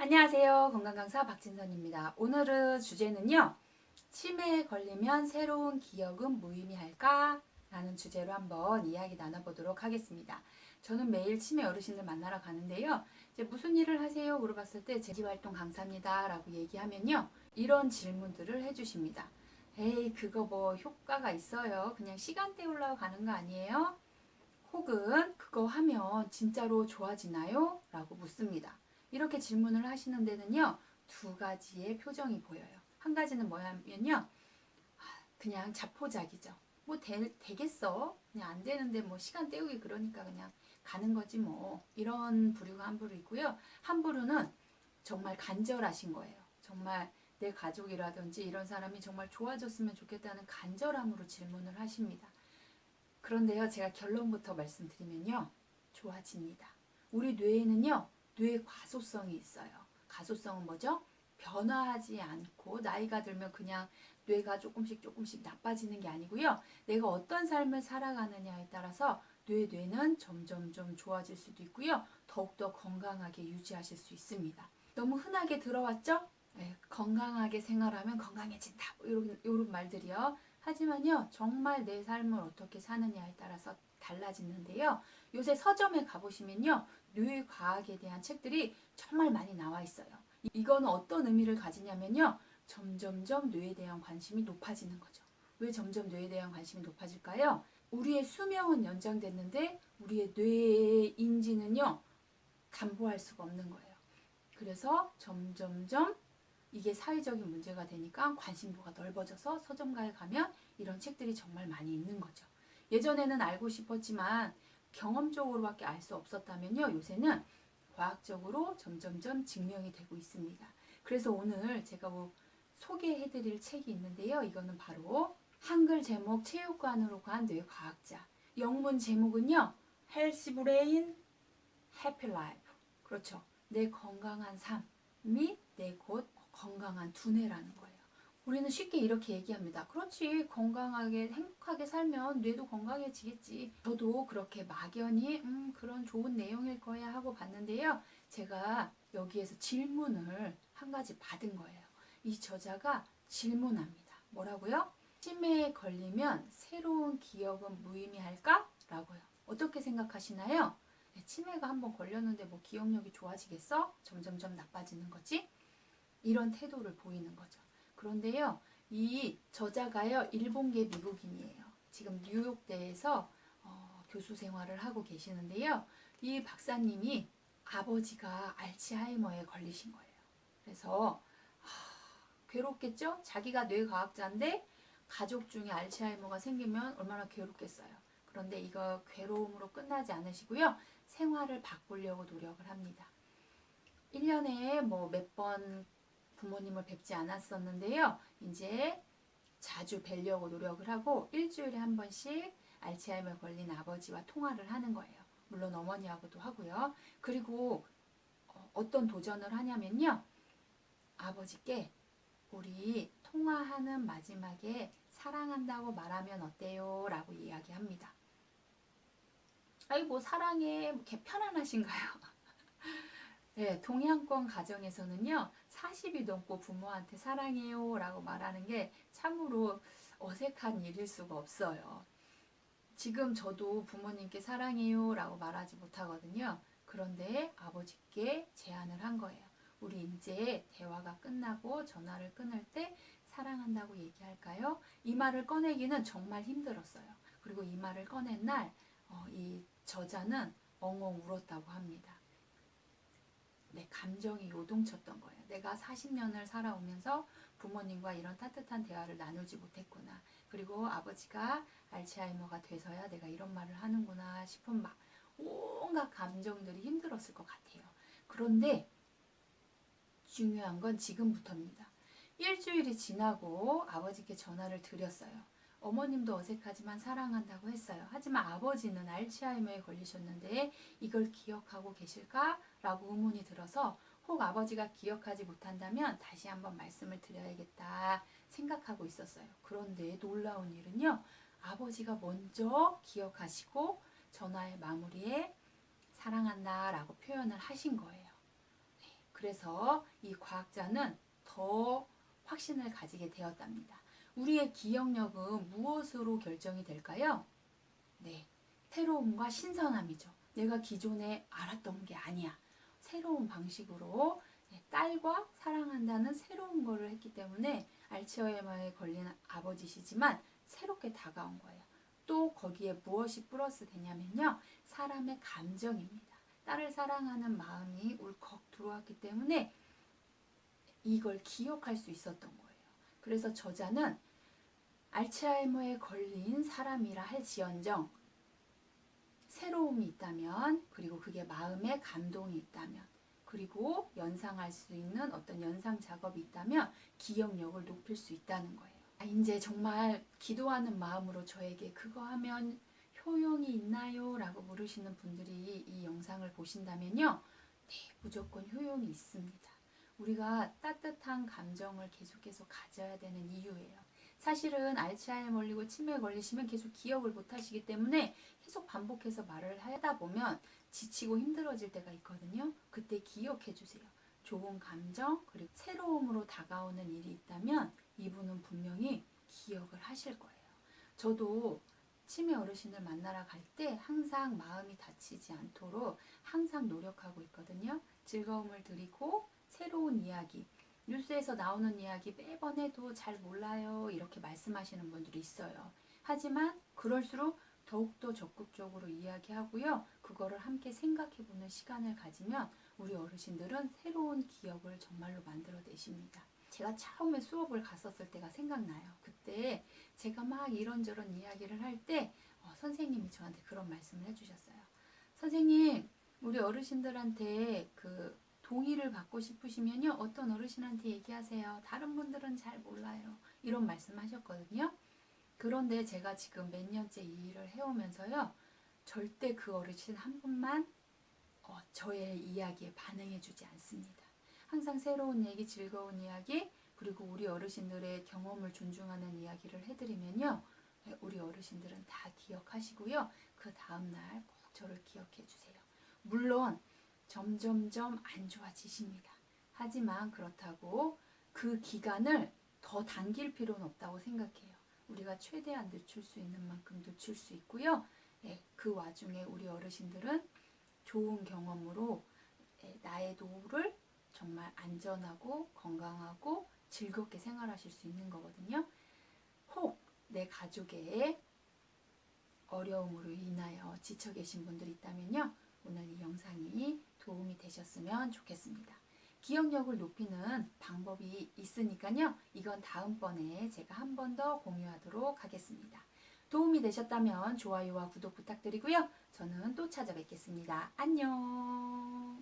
안녕하세요. 건강강사 박진선입니다. 오늘은 주제는요. 치매에 걸리면 새로운 기억은 무의미할까? 라는 주제로 한번 이야기 나눠보도록 하겠습니다. 저는 매일 치매 어르신들 만나러 가는데요. 이제 무슨 일을 하세요? 물어봤을 때 재기활동 강사입니다. 라고 얘기하면요. 이런 질문들을 해주십니다. 에이, 그거 뭐 효과가 있어요. 그냥 시간 때우려고 가는 거 아니에요? 혹은 그거 하면 진짜로 좋아지나요? 라고 묻습니다. 이렇게 질문을 하시는 데는요, 두 가지의 표정이 보여요. 한 가지는 뭐냐면요, 그냥 자포자기죠. 뭐 되겠어? 그냥 안 되는데 뭐 시간 때우기 그러니까 그냥 가는 거지 뭐. 이런 부류가 한 부류 있고요. 한 부류는 정말 간절하신 거예요. 정말 내 가족이라든지 이런 사람이 정말 좋아졌으면 좋겠다는 간절함으로 질문을 하십니다. 그런데요, 제가 결론부터 말씀드리면요, 좋아집니다. 우리 뇌에는요, 뇌 과소성이 있어요. 과소성은 뭐죠? 변화하지 않고 나이가 들면 그냥 뇌가 조금씩 나빠지는 게 아니고요. 내가 어떤 삶을 살아가느냐에 따라서 뇌는 점점 좋아질 수도 있고요. 더욱더 건강하게 유지하실 수 있습니다. 너무 흔하게 들어왔죠? 네, 건강하게 생활하면 건강해진다. 이런 말들이요. 하지만요, 정말 내 삶을 어떻게 사느냐에 따라서 달라지는데요. 요새 서점에 가보시면요, 뇌과학에 대한 책들이 정말 많이 나와 있어요. 이거는 어떤 의미를 가지냐면요, 점점점 뇌에 대한 관심이 높아지는 거죠. 왜 점점 뇌에 대한 관심이 높아질까요? 우리의 수명은 연장됐는데 우리의 뇌의 인지는요, 담보할 수가 없는 거예요. 그래서 점점점 이게 사회적인 문제가 되니까 관심도가 넓어져서 서점가에 가면 이런 책들이 정말 많이 있는 거죠. 예전에는 알고 싶었지만 경험적으로밖에 알 수 없었다면요. 요새는 과학적으로 점점점 증명이 되고 있습니다. 그래서 오늘 제가 소개해드릴 책이 있는데요. 이거는 바로 한글 제목 체육관으로 간 뇌과학자. 영문 제목은요. 헬시 브레인 해피 라이프. 그렇죠. 내 건강한 삶이 내 곧 건강한 두뇌라는 거예요. 우리는 쉽게 이렇게 얘기합니다. 그렇지, 건강하게 행복하게 살면 뇌도 건강해지겠지. 저도 그렇게 막연히 그런 좋은 내용일 거야 하고 봤는데요. 제가 여기에서 질문을 한 가지 받은 거예요. 이 저자가 질문합니다. 뭐라고요? 치매에 걸리면 새로운 기억은 무의미할까? 라고요. 어떻게 생각하시나요? 치매가 한번 걸렸는데 뭐 기억력이 좋아지겠어? 점점점 나빠지는 거지? 이런 태도를 보이는 거죠. 그런데요, 이 저자가요, 일본계 미국인이에요. 지금 뉴욕대에서 교수 생활을 하고 계시는데요. 이 박사님이 아버지가 알츠하이머에 걸리신 거예요. 그래서 괴롭겠죠? 자기가 뇌과학자인데 가족 중에 알츠하이머가 생기면 얼마나 괴롭겠어요. 그런데 이거 괴로움으로 끝나지 않으시고요. 생활을 바꾸려고 노력을 합니다. 1년에 뭐 몇 번 부모님을 뵙지 않았었는데요. 이제 자주 뵈려고 노력을 하고 일주일에 한 번씩 알츠하이머 걸린 아버지와 통화를 하는 거예요. 물론 어머니하고도 하고요. 그리고 어떤 도전을 하냐면요. 아버지께 우리 통화하는 마지막에 사랑한다고 말하면 어때요? 라고 이야기합니다. 아이 뭐 사랑해, 이렇게 편안하신가요? 네, 동양권 가정에서는요, 40이 넘고 부모한테 사랑해요 라고 말하는 게 참으로 어색한 일일 수가 없어요. 지금 저도 부모님께 사랑해요 라고 말하지 못하거든요. 그런데 아버지께 제안을 한 거예요. 우리 이제 대화가 끝나고 전화를 끊을 때 사랑한다고 얘기할까요? 이 말을 꺼내기는 정말 힘들었어요. 그리고 이 말을 꺼낸 날, 이 저자는 엉엉 울었다고 합니다. 내 감정이 요동쳤던 거예요. 내가 40년을 살아오면서 부모님과 이런 따뜻한 대화를 나누지 못했구나. 그리고 아버지가 알츠하이머가 돼서야 내가 이런 말을 하는구나 싶은 막 온갖 감정들이 힘들었을 것 같아요. 그런데 중요한 건 지금부터입니다. 일주일이 지나고 아버지께 전화를 드렸어요. 어머님도 어색하지만 사랑한다고 했어요. 하지만 아버지는 알츠하이머에 걸리셨는데 이걸 기억하고 계실까? 라고 의문이 들어서 혹 아버지가 기억하지 못한다면 다시 한번 말씀을 드려야겠다 생각하고 있었어요. 그런데 놀라운 일은요. 아버지가 먼저 기억하시고 전화의 마무리에 사랑한다 라고 표현을 하신 거예요. 그래서 이 과학자는 더 확신을 가지게 되었답니다. 우리의 기억력은 무엇으로 결정이 될까요? 네, 새로움과 신선함이죠. 내가 기존에 알았던 게 아니야. 새로운 방식으로 딸과 사랑한다는 새로운 거를 했기 때문에 알츠하이머에 걸린 아버지시지만 새롭게 다가온 거예요. 또 거기에 무엇이 플러스 되냐면요. 사람의 감정입니다. 딸을 사랑하는 마음이 울컥 들어왔기 때문에 이걸 기억할 수 있었던 거예요. 그래서 저자는 알츠하이머에 걸린 사람이라 할지언정 새로움이 있다면, 그리고 그게 마음에 감동이 있다면, 그리고 연상할 수 있는 어떤 연상 작업이 있다면 기억력을 높일 수 있다는 거예요. 이제 정말 기도하는 마음으로 저에게 그거 하면 효용이 있나요? 라고 물으시는 분들이 이 영상을 보신다면요. 네, 무조건 효용이 있습니다. 우리가 따뜻한 감정을 계속해서 가져야 되는 이유예요. 사실은 알츠하이머 걸리고 치매에 걸리시면 계속 기억을 못 하시기 때문에 계속 반복해서 말을 하다 보면 지치고 힘들어질 때가 있거든요. 그때 기억해 주세요. 좋은 감정, 그리고 새로움으로 다가오는 일이 있다면 이분은 분명히 기억을 하실 거예요. 저도 치매 어르신을 만나러 갈 때 항상 마음이 다치지 않도록 항상 노력하고 있거든요. 즐거움을 드리고 새로운 이야기, 뉴스에서 나오는 이야기 매번 해도 잘 몰라요 이렇게 말씀하시는 분들이 있어요. 하지만 그럴수록 더욱더 적극적으로 이야기하고요. 그거를 함께 생각해보는 시간을 가지면 우리 어르신들은 새로운 기억을 정말로 만들어내십니다. 제가 처음에 수업을 갔었을 때가 생각나요. 그때 제가 막 이런저런 이야기를 할 때 선생님이 저한테 그런 말씀을 해주셨어요. 선생님, 우리 어르신들한테 그 동의를 받고 싶으시면요. 어떤 어르신한테 얘기하세요. 다른 분들은 잘 몰라요. 이런 말씀 하셨거든요. 그런데 제가 지금 몇 년째 이 일을 해오면서요. 절대 그 어르신 한 분만 저의 이야기에 반응해주지 않습니다. 항상 새로운 얘기, 즐거운 이야기, 그리고 우리 어르신들의 경험을 존중하는 이야기를 해드리면요. 우리 어르신들은 다 기억하시고요. 그 다음날 꼭 저를 기억해 주세요. 물론 점점점 안 좋아지십니다. 하지만 그렇다고 그 기간을 더 당길 필요는 없다고 생각해요. 우리가 최대한 늦출 수 있는 만큼 늦출 수 있고요. 그 와중에 우리 어르신들은 좋은 경험으로 나의 노후를 정말 안전하고 건강하고 즐겁게 생활하실 수 있는 거거든요. 혹 내 가족의 어려움으로 인하여 지쳐 계신 분들이 있다면요. 오늘 이 영상이 도움이 되셨으면 좋겠습니다. 기억력을 높이는 방법이 있으니까요. 이건 다음번에 제가 한 번 더 공유하도록 하겠습니다. 도움이 되셨다면 좋아요와 구독 부탁드리고요. 저는 또 찾아뵙겠습니다. 안녕.